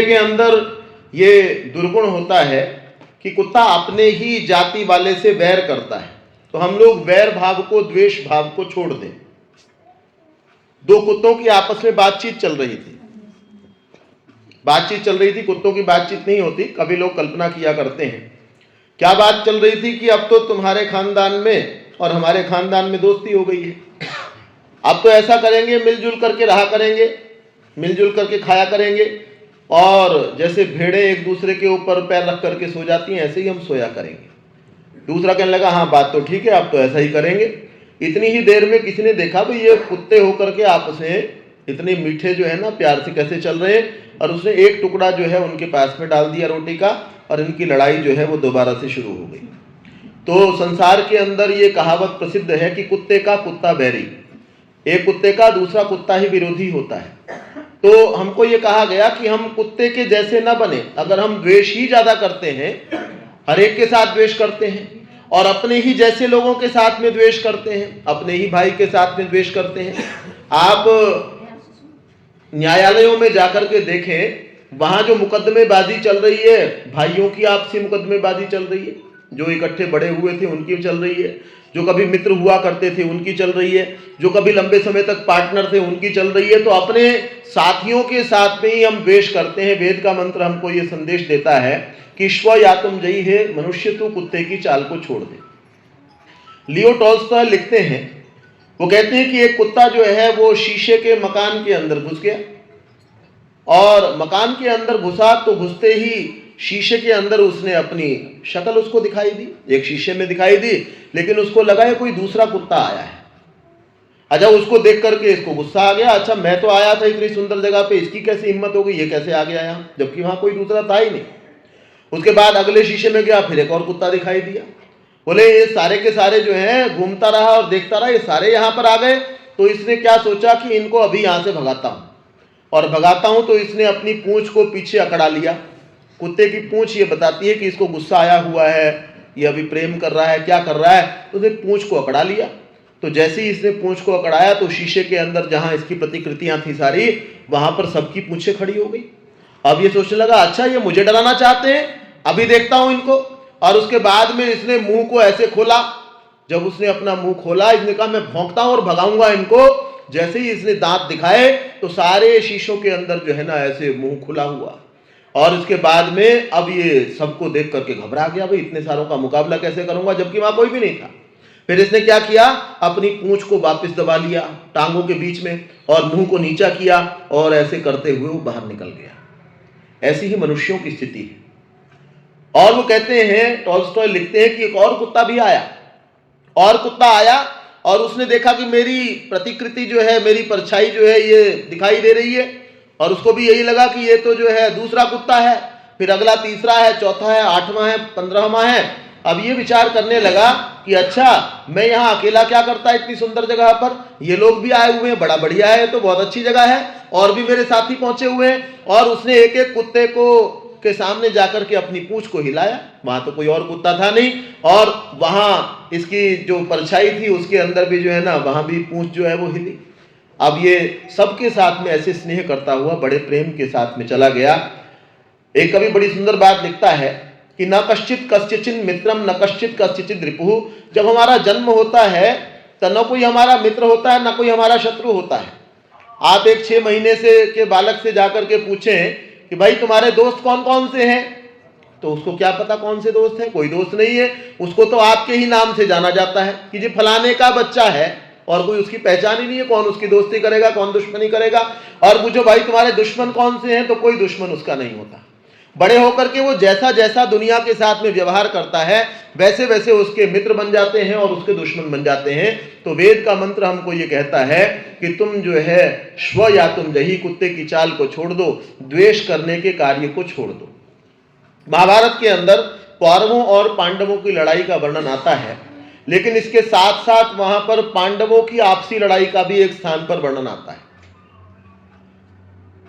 के अंदर ये दुर्गुण होता है कि कुत्ता अपने ही जाति वाले से वैर करता है। तो हम लोग वैर भाव को, द्वेष भाव को छोड़ दें। दो कुत्तों की आपस में बातचीत चल रही थी, कुत्तों की बातचीत नहीं होती। कभी लोग कल्पना किया करते हैं। क्या बात चल रही थी कि अब तो तुम्हारे खानदान में और हमारे खानदान में दोस्ती हो गई है। अब तो ऐसा करेंगे, मिलजुल करके रहा करेंगे, मिलजुल करके खाया करेंगे, और जैसे भेड़ें एक दूसरे के ऊपर पैर रख करके सो जाती हैं, ऐसे ही हम सोया करेंगे। दूसरा कहने लगा, हाँ बात तो ठीक है, अब तो ऐसा ही करेंगे। इतनी ही देर में किसी ने देखा भाई ये कुत्ते होकर के आपस में इतने मीठे जो है ना प्यार से कैसे चल रहे हैं, और उसने एक टुकड़ा जो है उनके पास में डाल दिया रोटी का, और इनकी लड़ाई जो है वो दोबारा से शुरू हो गई। तो संसार के अंदर ये कहावत प्रसिद्ध है कि कुत्ते का कुत्ता बैरी, एक कुत्ते का दूसरा कुत्ता ही विरोधी होता है। तो हमको ये कहा गया कि हम कुत्ते के जैसे न बने। अगर हम द्वेष ही ज्यादा करते हैं, हर एक के साथ द्वेष करते हैं, और अपने ही जैसे लोगों के साथ में द्वेष करते हैं, अपने ही भाई के साथ में द्वेष करते हैं। आप न्यायालयों में जाकर के देखें, वहां जो मुकदमेबाजी चल रही है, भाइयों की आपसी मुकदमेबाजी चल रही है, जो इकट्ठे बड़े हुए थे उनकी चल रही है, जो कभी मित्र हुआ करते थे उनकी चल रही है, जो कभी लंबे समय तक पार्टनर थे उनकी चल रही है। तो अपने साथियों के साथ में ही हम द्वेष करते हैं। वेद का मंत्र हमको ये संदेश देता है कि स्व या तुम जयी है, मनुष्य तू कुत्ते की चाल को छोड़ दे। लियो टॉल्स्टॉय लिखते हैं, वो कहते हैं कि एक कुत्ता जो है वो शीशे के मकान के अंदर घुस गया, और मकान के अंदर घुसा तो घुसते ही शीशे के अंदर उसने अपनी शक्ल उसको दिखाई दी, एक शीशे में दिखाई दी, लेकिन उसको लगा ये कोई दूसरा कुत्ता आया है। अच्छा, उसको देख करके इसको गुस्सा आ गया, अच्छा मैं तो आया था इतनी सुंदर जगह पे, इसकी कैसी हिम्मत हो गई, ये कैसे आ गया यहाँ, जबकि वहां कोई दूसरा था ही नहीं। उसके बाद अगले शीशे में गया, फिर एक और कुत्ता दिखाई दिया। बोले ये सारे के सारे जो है, घूमता रहा और देखता रहा, ये सारे यहाँ पर आ गए। तो इसने क्या सोचा कि इनको अभी यहाँ से भगाता हूँ, और भगाता हूँ तो इसने अपनी पूंछ को पीछे अकड़ा लिया। कुत्ते की पूंछ ये बताती है कि इसको गुस्सा आया हुआ है, ये अभी प्रेम कर रहा है, क्या कर रहा है, तो उसने पूंछ को अकड़ा लिया। तो जैसे ही इसने पूंछ को अकड़ाया तो शीशे के अंदर जहां इसकी प्रतिकृतियां थी सारी, वहां पर सबकी पूंछें खड़ी हो गई। अब ये सोचने लगा, अच्छा ये मुझे डराना चाहते हैं, अभी देखता हूं इनको। और उसके बाद में इसने मुंह को ऐसे खोला। जब उसने अपना मुंह खोला, इसने कहा मैं भौंकता हूं और भगाऊंगा इनको। जैसे ही इसने दांत दिखाए तो सारे शीशों के अंदर जो है ना ऐसे मुंह खुला हुआ, और उसके बाद में अब ये सबको देख करके घबरा गया, भाई इतने सारों का मुकाबला कैसे करूंगा, जबकि वहां कोई भी नहीं था। फिर इसने क्या किया, अपनी पूंछ को वापस दबा लिया टांगों के बीच में, और मुंह को नीचा किया, और ऐसे करते हुए वो बाहर निकल गया। ऐसी ही मनुष्यों की स्थिति है। और वो कहते हैं, टॉल्स्टॉय लिखते हैं कि एक और कुत्ता भी आया, और कुत्ता आया और उसने देखा कि मेरी प्रतिकृति जो है, मेरी परछाई जो है ये दिखाई दे रही है, और उसको भी यही लगा कि ये तो जो है दूसरा कुत्ता है। फिर अगला तीसरा है, चौथा है, 8वां है, 15वां है। अब ये विचार करने लगा कि अच्छा मैं यहाँ अकेला क्या करता इतनी सुंदर जगह पर, ये लोग भी आए हुए हैं, बड़ा बढ़िया है, तो बहुत अच्छी जगह है, और भी मेरे साथी पहुंचे हुए हैं। और उसने एक एक कुत्ते को के सामने जाकर के अपनी पूंछ को हिलाया। वहां तो कोई और कुत्ता था नहीं, और वहां इसकी जो परछाई थी उसके अंदर भी जो है ना, वहां भी पूंछ जो है वो हिली। अब ये सबके साथ में ऐसे स्नेह करता हुआ बड़े प्रेम के साथ में चला गया। एक कवि बड़ी सुंदर बात लिखता है कि न कश्चित कश्चिचिन मित्रम न कश्चित कश्चिचित रिपुः। जब हमारा जन्म होता है तो न कोई हमारा मित्र होता है, न कोई हमारा शत्रु होता है। आप एक 6 महीने से के बालक से जाकर के पूछें कि भाई तुम्हारे दोस्त कौन कौन से हैं, तो उसको क्या पता कौन से दोस्त हैं, कोई दोस्त नहीं है। उसको तो आपके ही नाम से जाना जाता है कि जी फलाने का बच्चा है, और कोई उसकी पहचान ही नहीं है, कौन उसकी दोस्ती करेगा, कौन दुश्मनी करेगा। और पूछो भाई तुम्हारे दुश्मन कौन से हैं, तो कोई दुश्मन उसका नहीं होता। बड़े होकर के वो जैसा जैसा दुनिया के साथ में व्यवहार करता है, वैसे वैसे उसके मित्र बन जाते हैं और उसके दुश्मन बन जाते हैं। तो वेद का मंत्र हमको ये कहता है कि तुम जो है स्व या तुम जही, कुत्ते की चाल को छोड़ दो, द्वेष करने के कार्य को छोड़ दो। महाभारत के अंदर कौरवों और पांडवों की लड़ाई का वर्णन आता है, लेकिन इसके साथ साथ वहां पर पांडवों की आपसी लड़ाई का भी एक स्थान पर वर्णन आता है।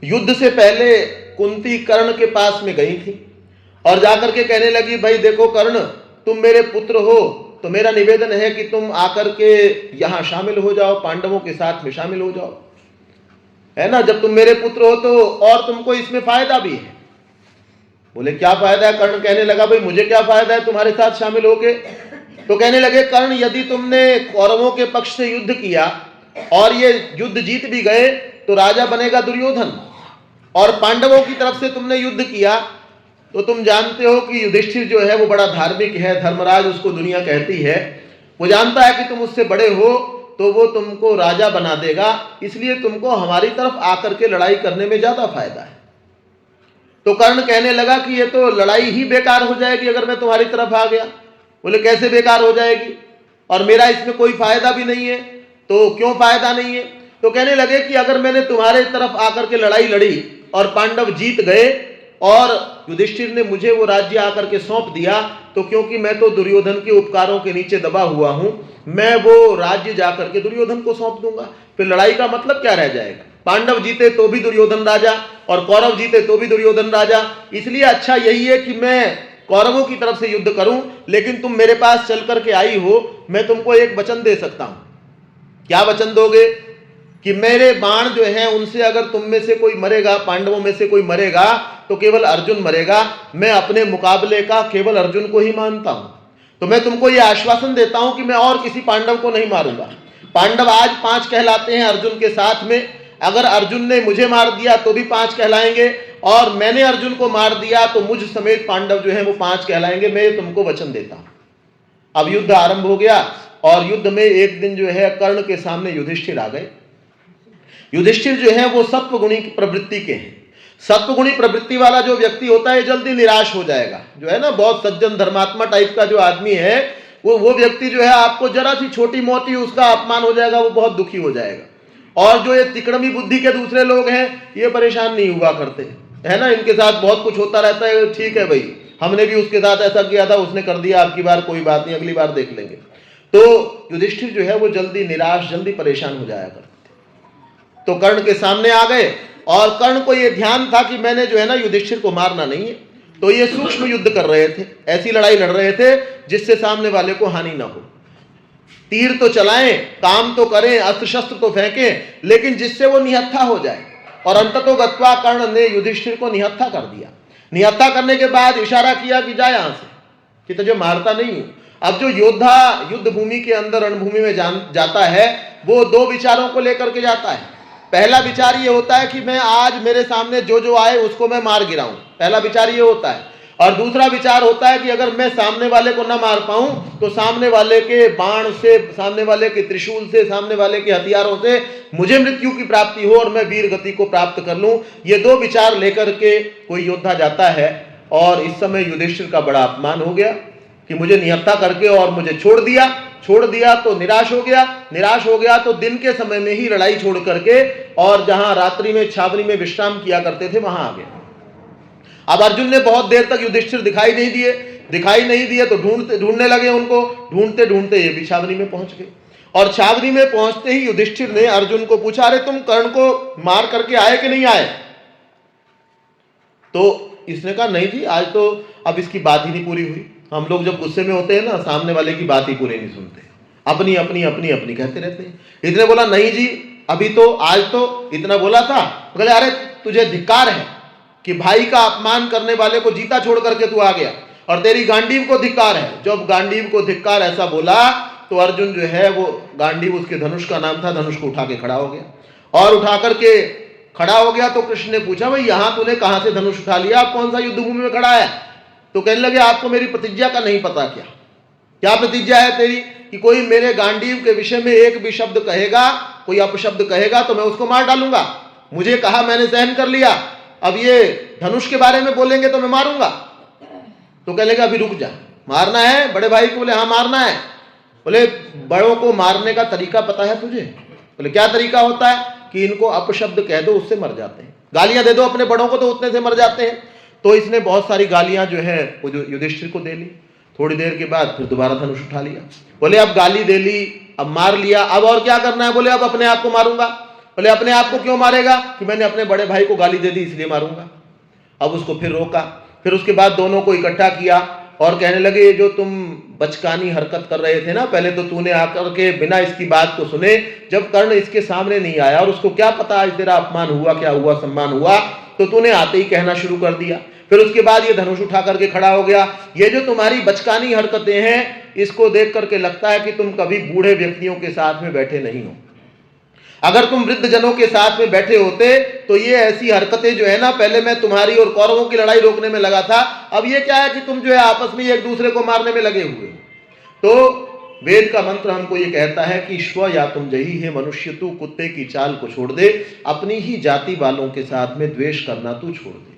युद्ध से पहले कुंती कर्ण के पास में गई थी और जाकर के कहने लगी, भाई देखो कर्ण, तुम मेरे पुत्र हो, तो मेरा निवेदन है कि तुम आकर के यहां शामिल हो जाओ, पांडवों के साथ में शामिल हो जाओ, है ना। जब तुम मेरे पुत्र हो तो और तुमको इसमें फायदा भी है। बोले क्या फायदा है? कर्ण कहने लगा भाई मुझे क्या फायदा है तुम्हारे साथ शामिल होके? तो कहने लगे कर्ण, यदि तुमने कौरवों के पक्ष से युद्ध किया और ये युद्ध जीत भी गए तो राजा बनेगा दुर्योधन, और पांडवों की तरफ से तुमने युद्ध किया तो तुम जानते हो कि युधिष्ठिर जो है वो बड़ा धार्मिक है, धर्मराज उसको दुनिया कहती है, वो जानता है कि तुम उससे बड़े हो तो वो तुमको राजा बना देगा, इसलिए तुमको हमारी तरफ आकर के लड़ाई करने में ज्यादा फायदा है। तो कर्ण कहने लगा कि ये तो लड़ाई ही बेकार हो जाएगी अगर मैं तुम्हारी तरफ आ गया। बोले कैसे बेकार हो जाएगी, और मेरा इसमें कोई फायदा भी नहीं है। तो क्यों फायदा नहीं है? तो कहने लगे कि अगर मैंने तुम्हारे तरफ आकर के लड़ाई लड़ी और पांडव जीत गए और युधिष्ठिर ने मुझे वो राज्य आकर के सौंप दिया, तो क्योंकि मैं तो दुर्योधन के उपकारों के नीचे दबा हुआ हूं, मैं वो राज्य जाकर के दुर्योधन को सौंप दूंगा, फिर लड़ाई का मतलब क्या रह जाएगा? पांडव जीते तो भी दुर्योधन राजा और कौरव जीते तो भी दुर्योधन राजा। इसलिए अच्छा यही है कि मैं कौरवों की तरफ से युद्ध करूं, लेकिन तुम मेरे पास चल करके आई हो, मैं तुमको एक वचन दे सकता हूं। क्या वचन दोगे? कि मेरे बाण जो है उनसे अगर तुम में से कोई मरेगा, पांडवों में से कोई मरेगा तो केवल अर्जुन मरेगा, मैं अपने मुकाबले का केवल अर्जुन को ही मानता हूं। तो मैं तुमको यह आश्वासन देता हूं कि मैं और किसी पांडव को नहीं मारूंगा। पांडव आज 5 कहलाते हैं अर्जुन के साथ में, अगर अर्जुन ने मुझे मार दिया तो भी 5 कहलाएंगे, और मैंने अर्जुन को मार दिया तो मुझ समेत पांडव जो है वो 5 कहलाएंगे, मैं तुमको वचन देता हूं। अब युद्ध आरंभ हो गया और युद्ध में एक दिन जो है कर्ण के सामने युधिष्ठिर आ गए। युधिष्ठिर जो है वो सत्वगुणी प्रवृत्ति के हैं। सत्वगुणी प्रवृत्ति वाला जो व्यक्ति होता है जल्दी निराश हो जाएगा, जो है ना बहुत सज्जन धर्मात्मा टाइप का जो आदमी है वो व्यक्ति जो है आपको जरा सी छोटी मोटी उसका अपमान हो जाएगा, वो बहुत दुखी हो जाएगा। और जो ये तिकड़मी बुद्धि के दूसरे लोग हैं ये परेशान नहीं हुआ करते, है ना, इनके साथ बहुत कुछ होता रहता है, ठीक है भाई हमने भी उसके साथ ऐसा किया था, उसने कर दिया, आपकी बार कोई बात नहीं, अगली बार देख लेंगे। तो युधिष्ठिर जो है वो जल्दी निराश, जल्दी परेशान हो जाया करते। तो कर्ण के सामने आ गए और कर्ण को ये ध्यान था कि मैंने जो है ना युधिष्ठिर को मारना नहीं है, तो ये सूक्ष्म युद्ध कर रहे थे, ऐसी लड़ाई लड़ रहे थे जिससे सामने वाले को हानि ना हो। तीर तो चलाएं, काम तो करें, अस्त्र शस्त्र तो फेंकें, लेकिन जिससे वो निहत्था हो जाए। और अंततो गत्वा कर्ण ने युधिष्ठिर को निहत्था कर दिया। निहत्था करने के बाद इशारा किया कि जा यहां से, कि तुझे मारता नहीं हूं। अब जो योद्धा युद्ध भूमि के अंदर रणभूमि में जाता है वो 2 विचारों को लेकर के जाता है। पहला विचार ये होता है कि मैं आज मेरे सामने जो जो आए उसको मैं मार गिराऊं, पहला विचार ये होता है। और दूसरा विचार होता है कि अगर मैं सामने वाले को ना मार पाऊं तो सामने वाले के बाण से, सामने वाले के त्रिशूल से, सामने वाले के हथियारों से मुझे मृत्यु की प्राप्ति हो और मैं वीर गति को प्राप्त कर लूं। ये 2 विचार लेकर के कोई योद्धा जाता है। और इस समय युधिष्ठिर का बड़ा अपमान हो गया कि मुझे निहत्था करके और मुझे छोड़ दिया तो निराश हो गया तो दिन के समय में ही लड़ाई छोड़ करके और जहां रात्रि में छावनी में विश्राम किया करते थे वहां आ गया। अब अर्जुन ने बहुत देर तक युधिष्ठिर दिखाई नहीं दिए तो ढूंढने लगे उनको, ढूंढते ये भी छावनी में पहुंच गए। और छावनी में पहुंचते ही युधिष्ठिर ने अर्जुन को पूछा, अरे तुम कर्ण को मार करके आए कि नहीं आए? तो इसने कहा नहीं जी, आज तो अब इसकी बात ही नहीं पूरी हुई। हम लोग जब गुस्से में होते हैं ना, सामने वाले की बात ही पूरी नहीं सुनते, अपनी कहते रहते हैं। इसने बोला नहीं जी, अभी तो आज तो इतना बोला था। बोले अरे तुझे धिक्कार है कि भाई का अपमान करने वाले को जीता छोड़ करके तू आ गया, और तेरी गांडीव को धिक्कार है। जब गांडीव को धिक्कार ऐसा बोला तो अर्जुन जो है वो, गांडीव उसके धनुष का नाम था, धनुष को उठा के खड़ा हो गया। और उठा करके खड़ा हो गया तो कृष्ण ने पूछा, भाई यहां तूने कहां से धनुष उठा लिया, आप कौन सा युद्ध भूमि में खड़ा है? तो कहने लगे आपको मेरी प्रतिज्ञा का नहीं पता क्या? क्या प्रतिज्ञा है तेरी? कि कोई मेरे गांडीव के विषय में एक भी शब्द कहेगा, कोई अपशब्द कहेगा तो मैं उसको मार डालूंगा। मुझे कहा, मैंने सहन कर लिया, अब ये धनुष के बारे में बोलेंगे तो मैं मारूंगा। तो कहने लगे अभी रुक जा, मारना है बड़े भाई को? बोले हाँ मारना है। बोले बड़ों को मारने का तरीका पता है तुझे? बोले क्या तरीका होता है? कि इनको अपशब्द कह दो, उससे मर जाते हैं, गालियां दे दो अपने बड़ों को तो उतने से मर जाते हैं। तो इसने बहुत सारी गालियां जो है वो जो युधिष्ठिर को दे ली। थोड़ी देर के बाद फिर दोबारा धनुष उठा लिया। बोले अब गाली दे ली, अब मार लिया, अब और क्या करना है? बोले अब अपने आप को मारूंगा। बोले अपने आप को क्यों मारेगा? कि मैंने अपने बड़े भाई को गाली दे दी इसलिए मारूंगा। अब उसको फिर रोका, फिर उसके बाद दोनों को इकट्ठा किया और कहने लगे ये जो तुम बचकानी हरकत कर रहे थे ना, पहले तो तूने आकर के बिना इसकी बात को सुने, जब कर्ण इसके सामने नहीं आया और उसको क्या पता आज तेरा अपमान हुआ, क्या हुआ, सम्मान हुआ, तो तूने आते ही कहना शुरू कर दिया। फिर उसके बाद ये धनुष उठा करके खड़ा हो गया। ये जो तुम्हारी बचकानी हरकतें हैं, इसको देख करके लगता है कि तुम कभी बूढ़े व्यक्तियों के साथ में बैठे नहीं हो। अगर तुम वृद्ध जनों के साथ में बैठे होते तो ये ऐसी हरकतें जो है ना, पहले मैं तुम्हारी और कौरवों की लड़ाई रोकने में लगा था, अब ये क्या है कि तुम जो है आपस में एक दूसरे को मारने में लगे हुए। तो वेद का मंत्र हमको ये कहता है कि स्व या तुम जही है मनुष्य, तू कुत्ते की चाल को छोड़ दे, अपनी ही जाति वालों के साथ में द्वेष करना तू छोड़ दे।